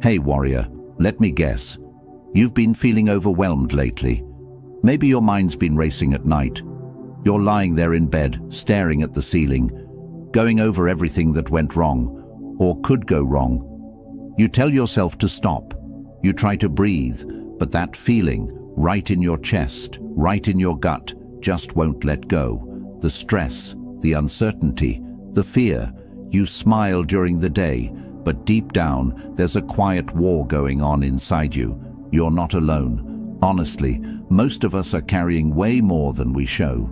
Hey warrior, let me guess. You've been feeling overwhelmed lately. Maybe your mind's been racing at night. You're lying there in bed, staring at the ceiling, going over everything that went wrong, or could go wrong. You tell yourself to stop. You try to breathe, but that feeling, right in your chest, right in your gut, just won't let go. The stress, the uncertainty, the fear. You smile during the day, but deep down, there's a quiet war going on inside you. You're not alone. Honestly, most of us are carrying way more than we show.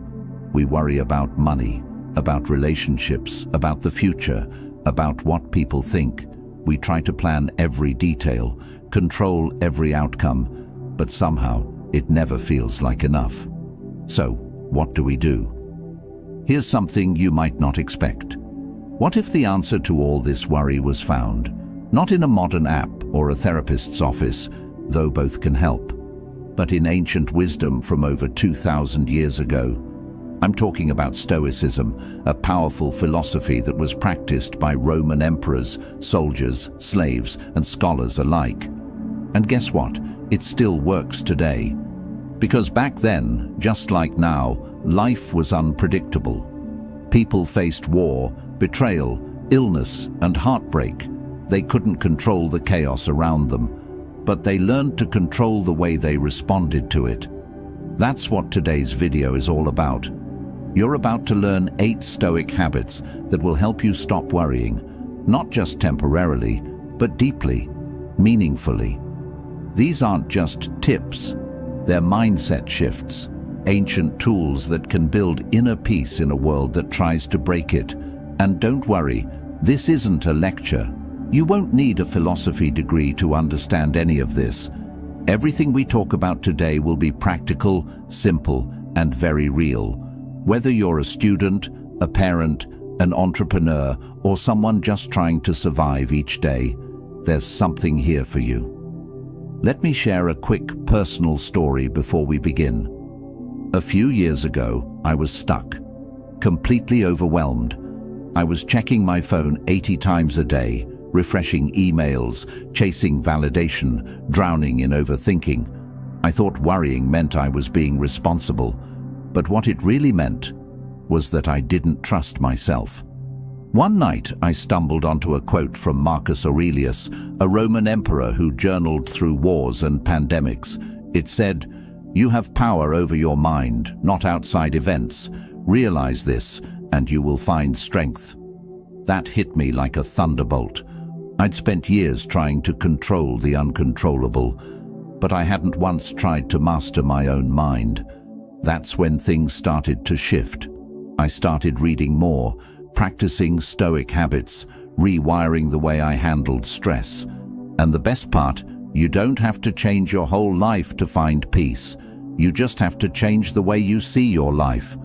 We worry about money, about relationships, about the future, about what people think. We try to plan every detail, control every outcome, but somehow it never feels like enough. So, what do we do? Here's something you might not expect. What if the answer to all this worry was found, not in a modern app or a therapist's office, though both can help, but in ancient wisdom from over 2,000 years ago? I'm talking about Stoicism, a powerful philosophy that was practiced by Roman emperors, soldiers, slaves, and scholars alike. And guess what? It still works today. Because back then, just like now, life was unpredictable. People faced war, betrayal, illness, and heartbreak. They couldn't control the chaos around them, but they learned to control the way they responded to it. That's what today's video is all about. You're about to learn 8 Stoic habits that will help you stop worrying, not just temporarily, but deeply, meaningfully. These aren't just tips, they're mindset shifts, ancient tools that can build inner peace in a world that tries to break it. And don't worry, this isn't a lecture. You won't need a philosophy degree to understand any of this. Everything we talk about today will be practical, simple, and very real. Whether you're a student, a parent, an entrepreneur, or someone just trying to survive each day, there's something here for you. Let me share a quick personal story before we begin. A few years ago, I was stuck, completely overwhelmed. I was checking my phone 80 times a day, refreshing emails, chasing validation, drowning in overthinking. I thought worrying meant I was being responsible, but what it really meant was that I didn't trust myself. One night, I stumbled onto a quote from Marcus Aurelius, a Roman emperor who journaled through wars and pandemics. It said, "You have power over your mind, not outside events. Realize this, and you will find strength." That hit me like a thunderbolt. I'd spent years trying to control the uncontrollable, but I hadn't once tried to master my own mind. That's when things started to shift. I started reading more, practicing Stoic habits, rewiring the way I handled stress. And the best part, you don't have to change your whole life to find peace. You just have to change the way you see your life.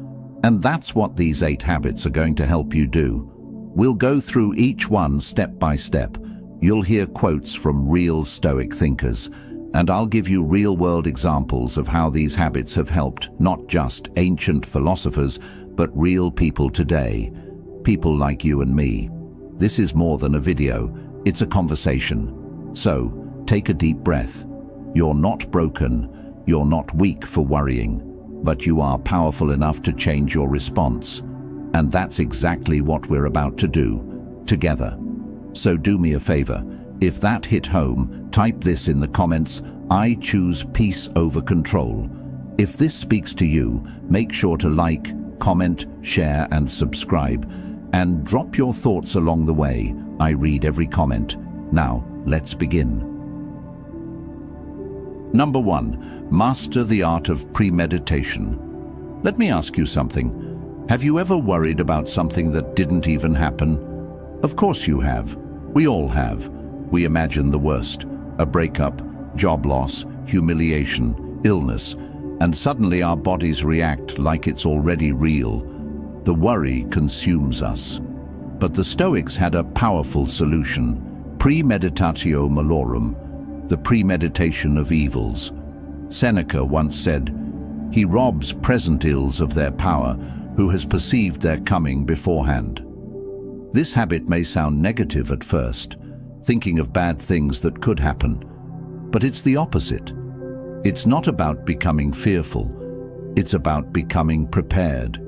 And that's what these 8 habits are going to help you do. We'll go through each one step by step. You'll hear quotes from real Stoic thinkers, and I'll give you real-world examples of how these habits have helped not just ancient philosophers, but real people today. People like you and me. This is more than a video, it's a conversation. So, take a deep breath. You're not broken, you're not weak for worrying, but you are powerful enough to change your response. And that's exactly what we're about to do, together. So do me a favor, if that hit home, type this in the comments: "I choose peace over control." If this speaks to you, make sure to like, comment, share, and subscribe. And drop your thoughts along the way. I read every comment. Now, let's begin. Number 1, master the art of premeditation. Let me ask you something. Have you ever worried about something that didn't even happen? Of course you have. We all have. We imagine the worst. A breakup, job loss, humiliation, illness, and suddenly our bodies react like it's already real. The worry consumes us. But the Stoics had a powerful solution: premeditatio malorum, the premeditation of evils. Seneca once said, "He robs present ills of their power, who has perceived their coming beforehand." This habit may sound negative at first. thinking of bad things that could happen. But it's the opposite. It's not about becoming fearful. It's about becoming prepared.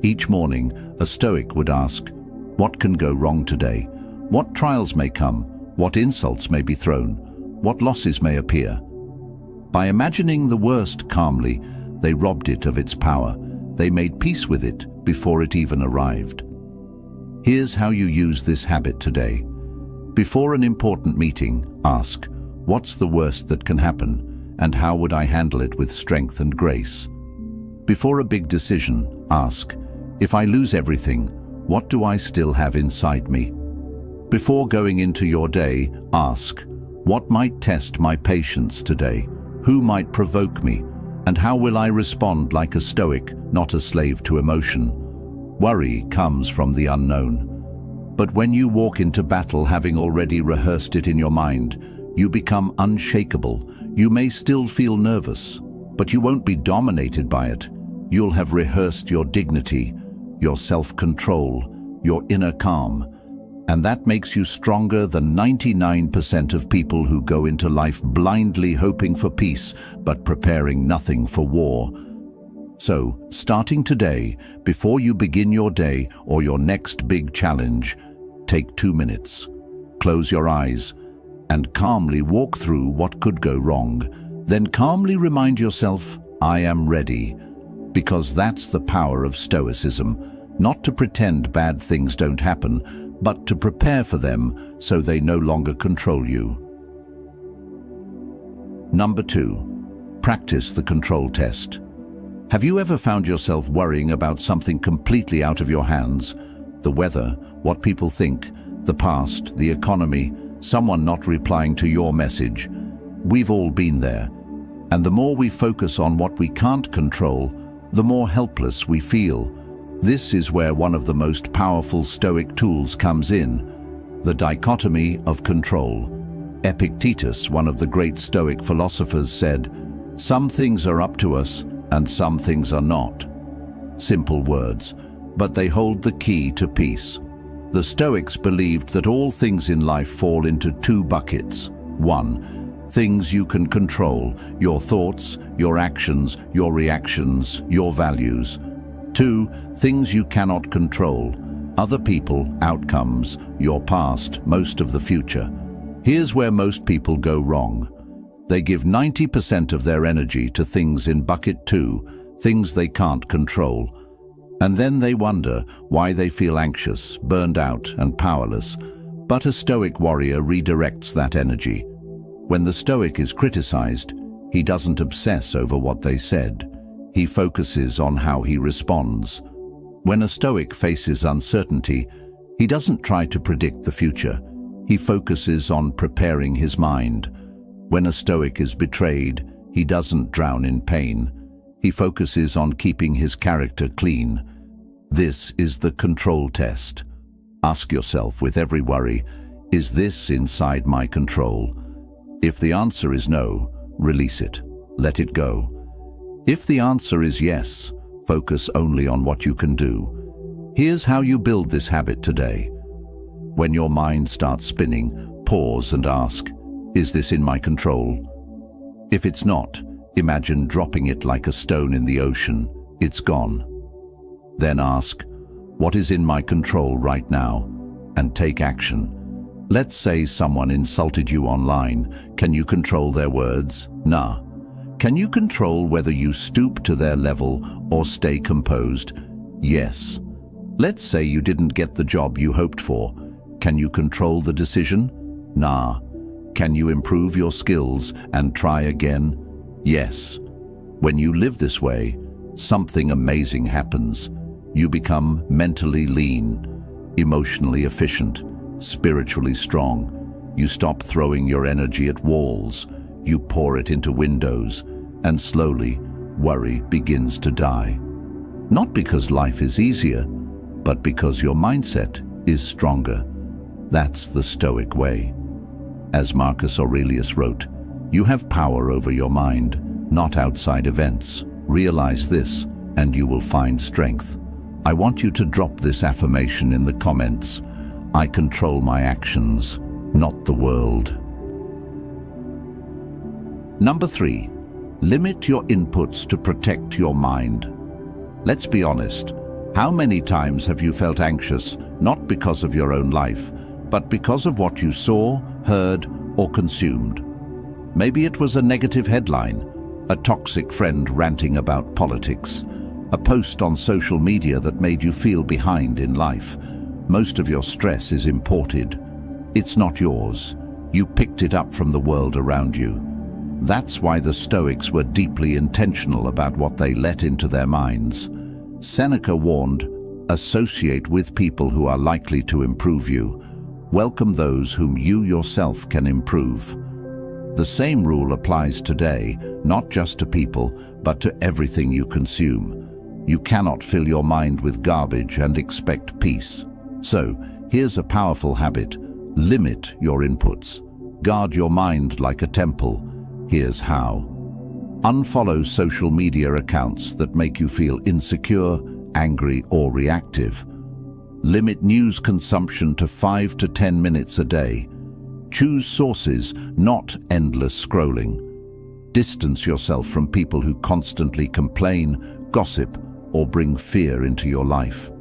Each morning, a Stoic would ask, what can go wrong today? What trials may come? What insults may be thrown? What losses may appear? By imagining the worst calmly, they robbed it of its power. They made peace with it before it even arrived. Here's how you use this habit today. Before an important meeting, ask, what's the worst that can happen, and how would I handle it with strength and grace? Before a big decision, ask, if I lose everything, what do I still have inside me? Before going into your day, ask, what might test my patience today? Who might provoke me? And how will I respond like a Stoic, not a slave to emotion? Worry comes from the unknown. But when you walk into battle having already rehearsed it in your mind, you become unshakable. You may still feel nervous, but you won't be dominated by it. You'll have rehearsed your dignity, your self-control, your inner calm, and that makes you stronger than 99% of people who go into life blindly hoping for peace but preparing nothing for war. So, starting today, before you begin your day or your next big challenge, take 2 minutes, close your eyes, and calmly walk through what could go wrong. Then calmly remind yourself, I am ready, because that's the power of Stoicism. Not to pretend bad things don't happen, but to prepare for them so they no longer control you. Number 2, practice the control test. Have you ever found yourself worrying about something completely out of your hands? The weather, what people think, the past, the economy, someone not replying to your message. We've all been there. And the more we focus on what we can't control, the more helpless we feel. This is where one of the most powerful Stoic tools comes in, the dichotomy of control. Epictetus, one of the great Stoic philosophers, said, "Some things are up to us and some things are not." Simple words, but they hold the key to peace. The Stoics believed that all things in life fall into 2 buckets. 1, things you can control, your thoughts, your actions, your reactions, your values. 2, things you cannot control, other people, outcomes, your past, most of the future. Here's where most people go wrong. They give 90% of their energy to things in bucket 2, things they can't control. And then they wonder why they feel anxious, burned out, and powerless. But a Stoic warrior redirects that energy. When the Stoic is criticized, he doesn't obsess over what they said. He focuses on how he responds. When a Stoic faces uncertainty, he doesn't try to predict the future. He focuses on preparing his mind. When a Stoic is betrayed, he doesn't drown in pain. He focuses on keeping his character clean. This is the control test. Ask yourself with every worry, is this inside my control? If the answer is no, release it. Let it go. If the answer is yes, focus only on what you can do. Here's how you build this habit today. When your mind starts spinning, pause and ask, is this in my control? If it's not, imagine dropping it like a stone in the ocean. It's gone. Then ask, what is in my control right now? And take action. Let's say someone insulted you online. Can you control their words? Nah. Can you control whether you stoop to their level or stay composed? Yes. Let's say you didn't get the job you hoped for. Can you control the decision? Nah. Can you improve your skills and try again? Yes. When you live this way, something amazing happens. You become mentally lean, emotionally efficient, spiritually strong. You stop throwing your energy at walls. You pour it into windows, and slowly, worry begins to die. Not because life is easier, but because your mindset is stronger. That's the Stoic way. As Marcus Aurelius wrote, you have power over your mind, not outside events. Realize this, and you will find strength. I want you to drop this affirmation in the comments. I control my actions. not the world. Number 3. Limit your inputs to protect your mind. Let's be honest. How many times have you felt anxious, not because of your own life, but because of what you saw, heard, or consumed? Maybe it was a negative headline, a toxic friend ranting about politics, a post on social media that made you feel behind in life. Most of your stress is imported. It's not yours. You picked it up from the world around you. That's why the Stoics were deeply intentional about what they let into their minds. Seneca warned, "Associate with people who are likely to improve you. Welcome those whom you yourself can improve." The same rule applies today, not just to people, but to everything you consume. You cannot fill your mind with garbage and expect peace. So, here's a powerful habit. Limit your inputs. Guard your mind like a temple. Here's how. Unfollow social media accounts that make you feel insecure, angry, or reactive. Limit news consumption to 5 to 10 minutes a day. Choose sources, not endless scrolling. Distance yourself from people who constantly complain, gossip, or bring fear into your life.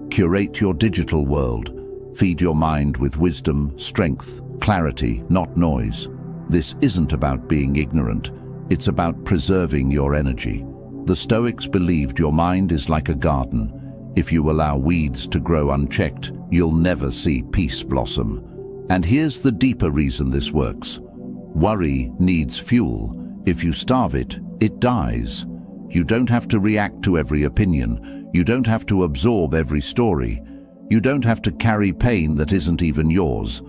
Curate your digital world. Feed your mind with wisdom, strength, clarity, not noise. This isn't about being ignorant. It's about preserving your energy. The Stoics believed your mind is like a garden. If you allow weeds to grow unchecked, you'll never see peace blossom. And here's the deeper reason this works. Worry needs fuel. If you starve it, it dies. You don't have to react to every opinion. You don't have to absorb every story. You don't have to carry pain that isn't even yours.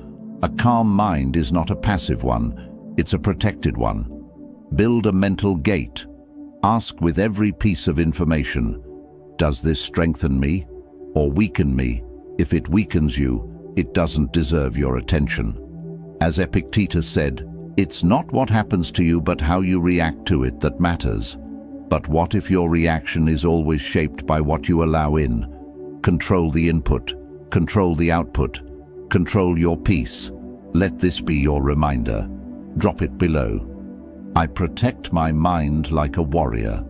A calm mind is not a passive one. It's a protected one. Build a mental gate. Ask with every piece of information, does this strengthen me or weaken me? If it weakens you, it doesn't deserve your attention. As Epictetus said, it's not what happens to you but how you react to it that matters. But what if your reaction is always shaped by what you allow in? Control the input, control the output, control your peace. Let this be your reminder. Drop it below. I protect my mind like a warrior.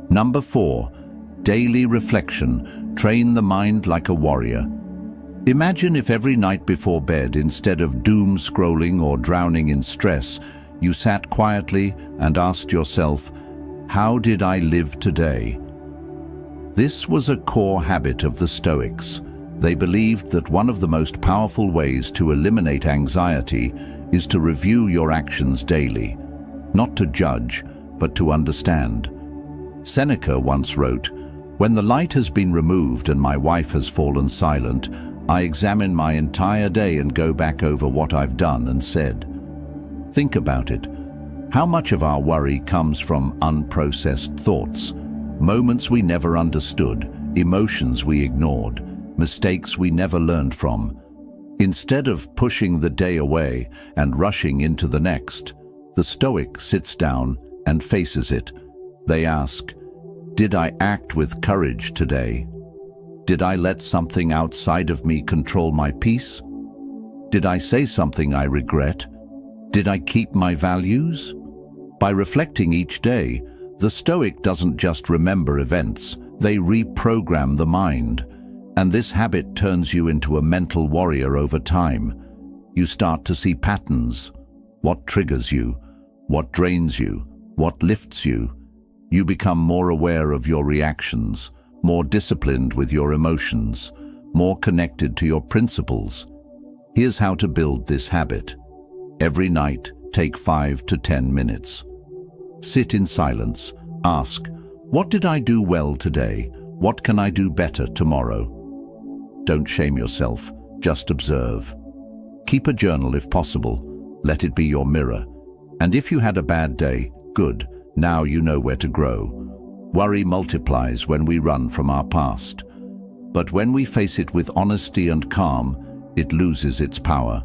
Number 4. Daily reflection. Train the mind like a warrior. Imagine if every night before bed, instead of doom scrolling or drowning in stress, you sat quietly and asked yourself, how did I live today? This was a core habit of the Stoics. They believed that one of the most powerful ways to eliminate anxiety is to review your actions daily, not to judge, but to understand. Seneca once wrote, "When the light has been removed and my wife has fallen silent, I examine my entire day and go back over what I've done and said." Think about it. How much of our worry comes from unprocessed thoughts, moments we never understood, emotions we ignored, mistakes we never learned from? Instead of pushing the day away and rushing into the next, the Stoic sits down and faces it. They ask, did I act with courage today? Did I let something outside of me control my peace? Did I say something I regret? Did I keep my values? By reflecting each day, the Stoic doesn't just remember events, they reprogram the mind. And this habit turns you into a mental warrior over time. You start to see patterns. What triggers you? What drains you? What lifts you? You become more aware of your reactions, more disciplined with your emotions, more connected to your principles. Here's how to build this habit. Every night, take 5 to 10 minutes. Sit in silence. Ask, what did I do well today? What can I do better tomorrow? Don't shame yourself, just observe. Keep a journal if possible. Let it be your mirror. And if you had a bad day, good, now you know where to grow. Worry multiplies when we run from our past. But when we face it with honesty and calm, it loses its power.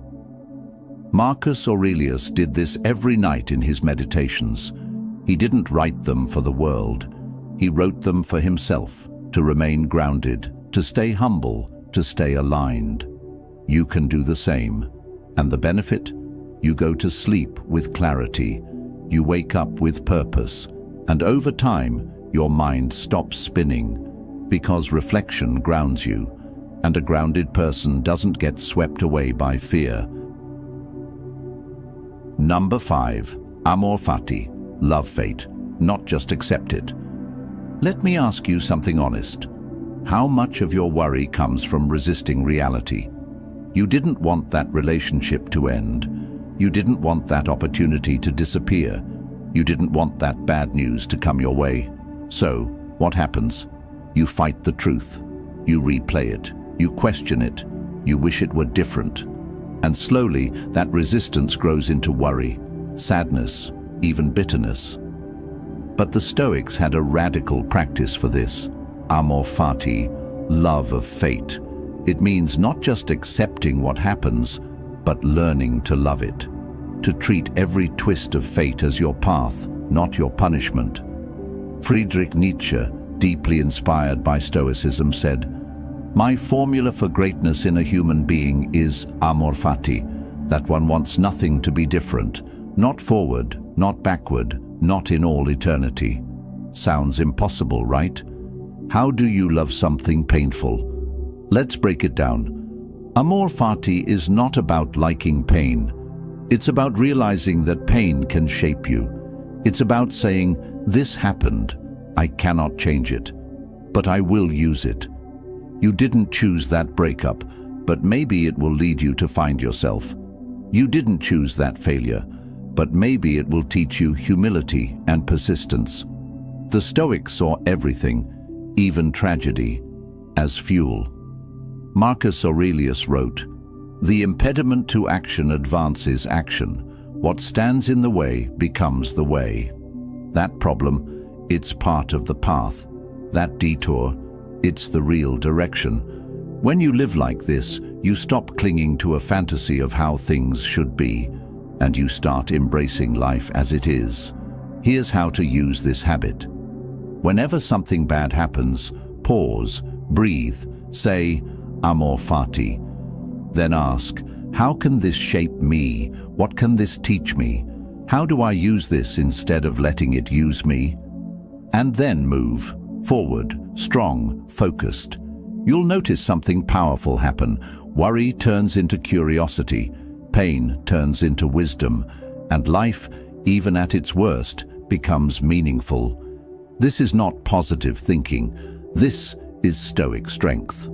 Marcus Aurelius did this every night in his meditations. He didn't write them for the world. He wrote them for himself, to remain grounded, to stay humble, to stay aligned. you can do the same. And the benefit? You go to sleep with clarity. You wake up with purpose. And over time, your mind stops spinning, because reflection grounds you, and a grounded person doesn't get swept away by fear. Number 5. Amor fati. Love fate, not just accept it. Let me ask you something honest. How much of your worry comes from resisting reality? You didn't want that relationship to end. You didn't want that opportunity to disappear. You didn't want that bad news to come your way. So, what happens? You fight the truth. You replay it. You question it. You wish it were different. And slowly, that resistance grows into worry, sadness, even bitterness. But the Stoics had a radical practice for this. Amor fati, love of fate. It means not just accepting what happens, but learning to love it. To treat every twist of fate as your path, not your punishment. Friedrich Nietzsche, deeply inspired by Stoicism, said, "My formula for greatness in a human being is amor fati, that one wants nothing to be different, not forward, not backward, not in all eternity." Sounds impossible, right? How do you love something painful? Let's break it down. Amor fati is not about liking pain. It's about realizing that pain can shape you. It's about saying, "This happened. I cannot change it, but I will use it." You didn't choose that breakup, but maybe it will lead you to find yourself. You didn't choose that failure, but maybe it will teach you humility and persistence. The Stoics saw everything, even tragedy, as fuel. Marcus Aurelius wrote, "The impediment to action advances action. What stands in the way becomes the way." That problem, it's part of the path. That detour, it's the real direction. When you live like this, you stop clinging to a fantasy of how things should be, and you start embracing life as it is. Here's how to use this habit. Whenever something bad happens, pause, breathe, say, "Amor fati." Then ask, how can this shape me? What can this teach me? How do I use this instead of letting it use me? And then move forward, strong, focused. You'll notice something powerful happen. Worry turns into curiosity, pain turns into wisdom, and life, even at its worst, becomes meaningful. This is not positive thinking. This is Stoic strength.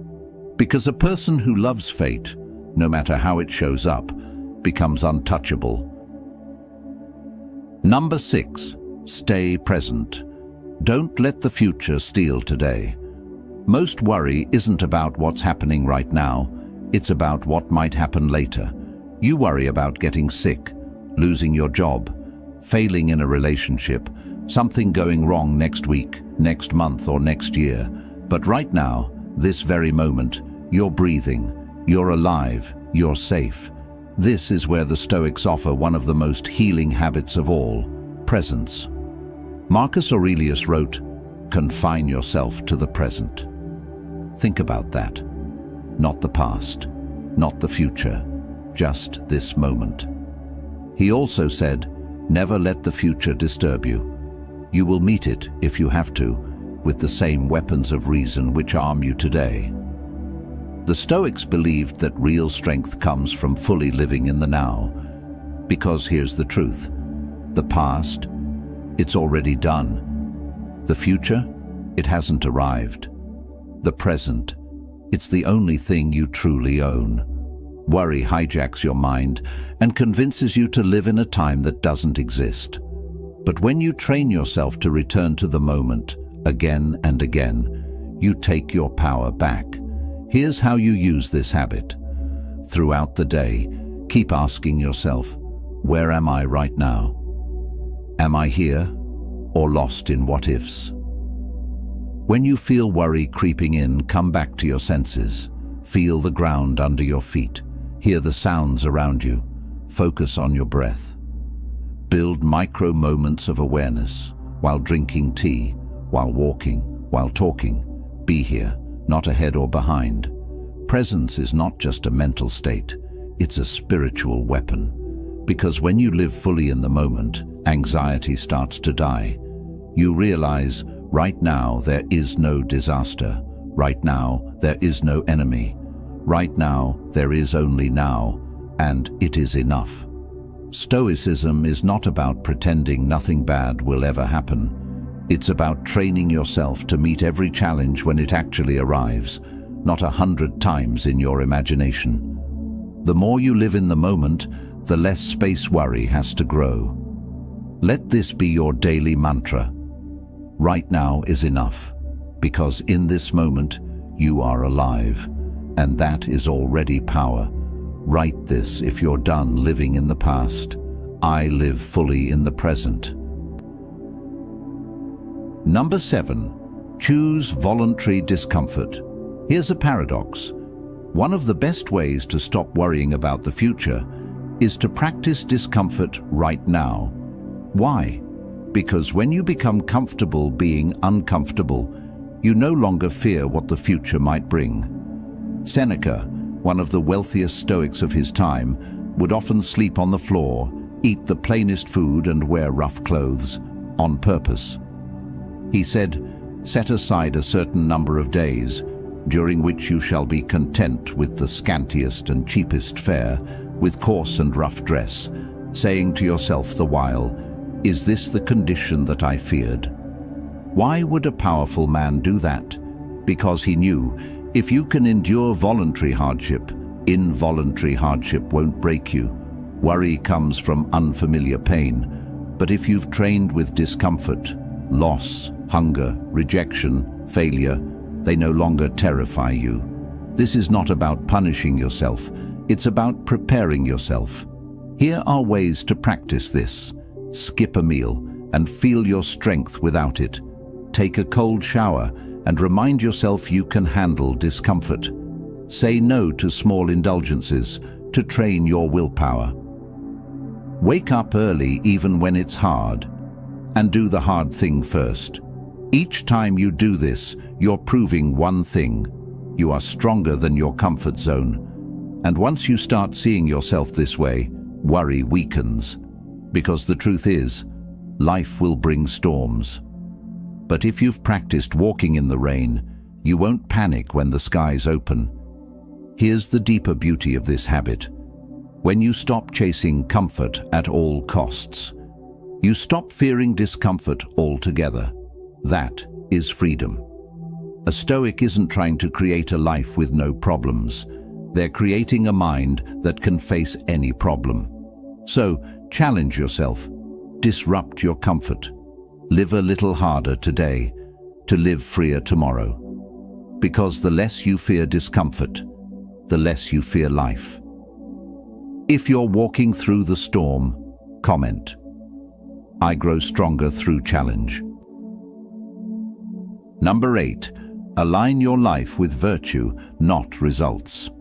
Because a person who loves fate, no matter how it shows up, becomes untouchable. Number 6. Stay present. Don't let the future steal today. Most worry isn't about what's happening right now. It's about what might happen later. You worry about getting sick, losing your job, failing in a relationship, something going wrong next week, next month, or next year. But right now, this very moment, you're breathing, you're alive, you're safe. This is where the Stoics offer one of the most healing habits of all, presence. Marcus Aurelius wrote, "Confine yourself to the present." Think about that. Not the past, not the future, just this moment. He also said, "Never let the future disturb you. You will meet it, if you have to, with the same weapons of reason which arm you today." The Stoics believed that real strength comes from fully living in the now. Because here's the truth. The past, it's already done. The future, it hasn't arrived. The present, it's the only thing you truly own. Worry hijacks your mind and convinces you to live in a time that doesn't exist. But when you train yourself to return to the moment, again and again, you take your power back. Here's how you use this habit. Throughout the day, keep asking yourself, where am I right now? Am I here or lost in what-ifs? When you feel worry creeping in, come back to your senses. Feel the ground under your feet. Hear the sounds around you. Focus on your breath. Build micro moments of awareness while drinking tea, while walking, while talking. Be here, not ahead or behind. Presence is not just a mental state, it's a spiritual weapon. Because when you live fully in the moment, anxiety starts to die. You realize, right now there is no disaster. Right now there is no enemy. Right now there is only now, and it is enough. Stoicism is not about pretending nothing bad will ever happen. It's about training yourself to meet every challenge when it actually arrives, not 100 times in your imagination. The more you live in the moment, the less space worry has to grow. Let this be your daily mantra. Right now is enough, because in this moment you are alive, and that is already power. Write this if you're done living in the past. I live fully in the present. Number 7. Choose voluntary discomfort. Here's a paradox. One of the best ways to stop worrying about the future is to practice discomfort right now. Why? Because when you become comfortable being uncomfortable, you no longer fear what the future might bring. Seneca, one of the wealthiest Stoics of his time, would often sleep on the floor, eat the plainest food and wear rough clothes, on purpose. He said, "Set aside a certain number of days, during which you shall be content with the scantiest and cheapest fare, with coarse and rough dress, saying to yourself the while, 'Is this the condition that I feared?'" Why would a powerful man do that? Because he knew, if you can endure voluntary hardship, involuntary hardship won't break you. Worry comes from unfamiliar pain, but if you've trained with discomfort, loss, hunger, rejection, failure, they no longer terrify you. This is not about punishing yourself, it's about preparing yourself. Here are ways to practice this. Skip a meal and feel your strength without it. Take a cold shower and remind yourself you can handle discomfort. Say no to small indulgences to train your willpower. Wake up early even when it's hard, and do the hard thing first. Each time you do this, you're proving one thing. You are stronger than your comfort zone. And once you start seeing yourself this way, worry weakens. Because the truth is, life will bring storms. But if you've practiced walking in the rain, you won't panic when the skies open. Here's the deeper beauty of this habit. When you stop chasing comfort at all costs, you stop fearing discomfort altogether. That is freedom. A Stoic isn't trying to create a life with no problems. They're creating a mind that can face any problem. So, challenge yourself. Disrupt your comfort. Live a little harder today to live freer tomorrow. Because the less you fear discomfort, the less you fear life. If you're walking through the storm, comment, "I grow stronger through challenge." Number 8. Align your life with virtue, not results.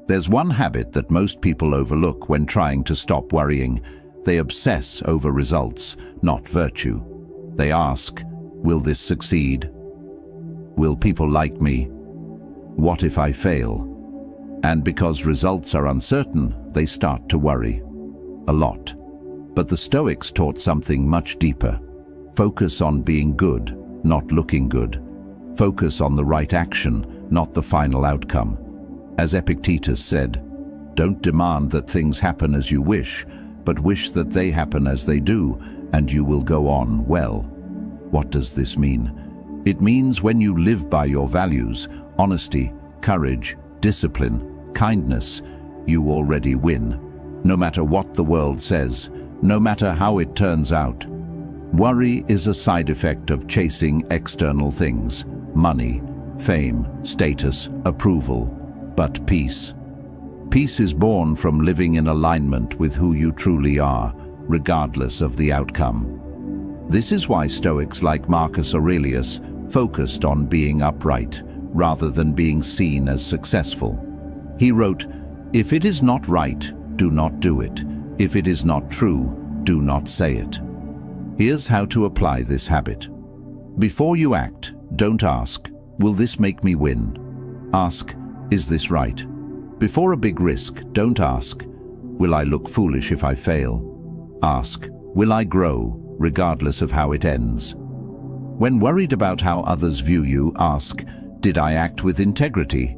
There's one habit that most people overlook when trying to stop worrying. They obsess over results, not virtue. They ask, will this succeed? Will people like me? What if I fail? And because results are uncertain, they start to worry. A lot. But the Stoics taught something much deeper. Focus on being good, not looking good. Focus on the right action, not the final outcome. As Epictetus said, don't demand that things happen as you wish, but wish that they happen as they do, and you will go on well. What does this mean? It means when you live by your values, honesty, courage, discipline, kindness, you already win. No matter what the world says, no matter how it turns out. Worry is a side effect of chasing external things, money, fame, status, approval. But peace. Peace is born from living in alignment with who you truly are, regardless of the outcome. This is why Stoics like Marcus Aurelius focused on being upright, rather than being seen as successful. He wrote, "If it is not right, do not do it. If it is not true, do not say it." Here's how to apply this habit. Before you act, don't ask, "Will this make me win?" Ask, Is this right? Before a big risk, don't ask, will I look foolish if I fail? Ask, will I grow, regardless of how it ends? When worried about how others view you, ask, did I act with integrity?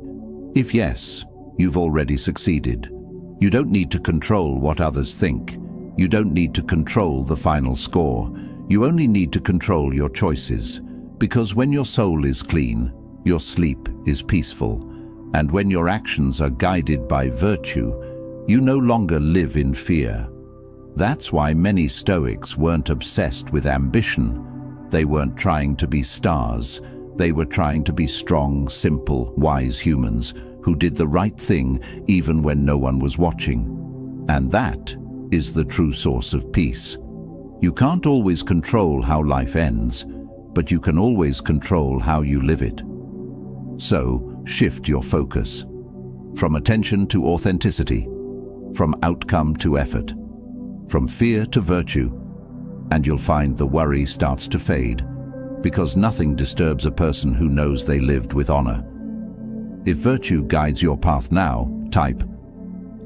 If yes, you've already succeeded. You don't need to control what others think. You don't need to control the final score. You only need to control your choices. Because when your soul is clean, your sleep is peaceful. And when your actions are guided by virtue, you no longer live in fear. That's why many Stoics weren't obsessed with ambition. They weren't trying to be stars. They were trying to be strong, simple, wise humans who did the right thing even when no one was watching. And that is the true source of peace. You can't always control how life ends, but you can always control how you live it. So, shift your focus. From attention to authenticity, from outcome to effort, from fear to virtue, and you'll find the worry starts to fade, because nothing disturbs a person who knows they lived with honor. If virtue guides your path now, type,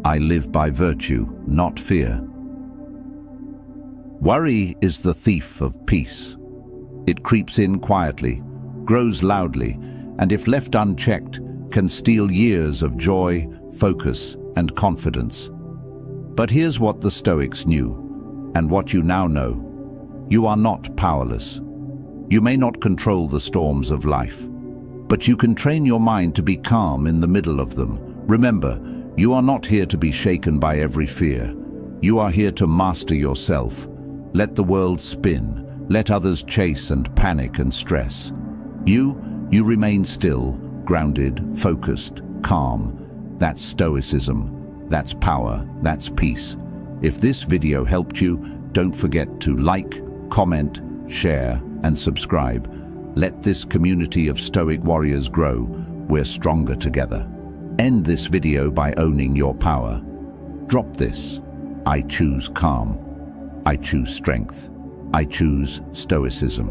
I live by virtue, not fear. Worry is the thief of peace. It creeps in quietly, grows loudly, and if left unchecked, can steal years of joy, focus, and confidence. But here's what the Stoics knew, and what you now know. You are not powerless. You may not control the storms of life, but you can train your mind to be calm in the middle of them. Remember, you are not here to be shaken by every fear. You are here to master yourself. Let the world spin. Let others chase and panic and stress. You remain still, grounded, focused, calm. That's Stoicism. That's power. That's peace. If this video helped you, don't forget to like, comment, share, and subscribe. Let this community of Stoic warriors grow. We're stronger together. End this video by owning your power. Drop this. I choose calm. I choose strength. I choose Stoicism.